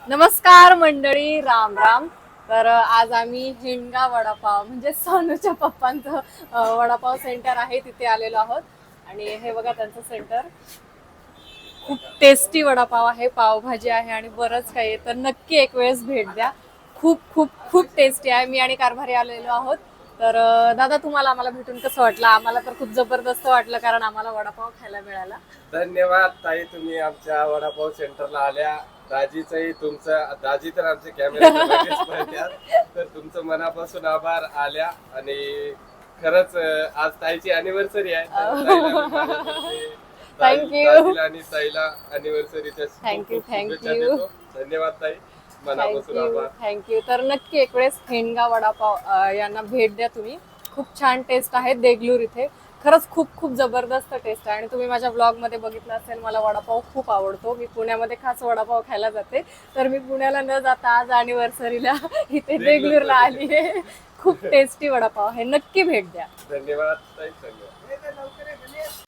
नमस्कार मंडळी, राम राम. तर आज आम्ही हिंगा वडापाव म्हणजे सोनूच्या पप्पांचं वडापाव सेंटर आहे तिथे आलेलो आहोत. आणि हे बघा त्यांचं सेंटर. खूप टेस्टी वडापाव आहे, पावभाजी आहे आणि बरंच काही आहे. तर नक्की एक वेळेस भेट द्या. खूप खूप खूप टेस्टी आहे. मी आणि कारभारी आलेलो आहोत. तर दादा, तुम्हाला आम्हाला भेटून कसं वाटलं? आम्हाला तर खूप जबरदस्त वाटलं, कारण आम्हाला वडापाव खायला मिळाला. धन्यवाद ताई, तुम्ही आमच्या वडापाव सेंटरला आल्या. दाजीचंही तुमचं, दाजी तर आमचे कॅमेरा तर तुमचं मनापासून आभार आल्या. आणि खरंच आज ताईची अॅनिव्हर्सरी आहे. थँक्यू आणि ताईला अॅनिव्हर्सरीच्या थँक्यू शुभेच्छा थँक्यू देतो. धन्यवाद ताई, मनापासून आभार. थँक्यू. तर नक्की एक वेळेस हेंगा वडापाव यांना भेट द्या तुम्ही. खूप छान टेस्ट आहे देगलूर इथे. खरंच खूप खूप जबरदस्त टेस्ट आहे. आणि तुम्ही माझ्या ब्लॉग मध्ये बघितलं असेल, मला वडापाव खूप आवडतो. मी पुण्यामध्ये खास वडापाव खायला जाते. तर मी पुण्याला न जाता आज अॅनिव्हर्सरीला इथे देगलूरला आली आहे. खूप टेस्टी वडापाव आहे, नक्की भेट द्या. धन्यवाद ताई, धन्यवाद.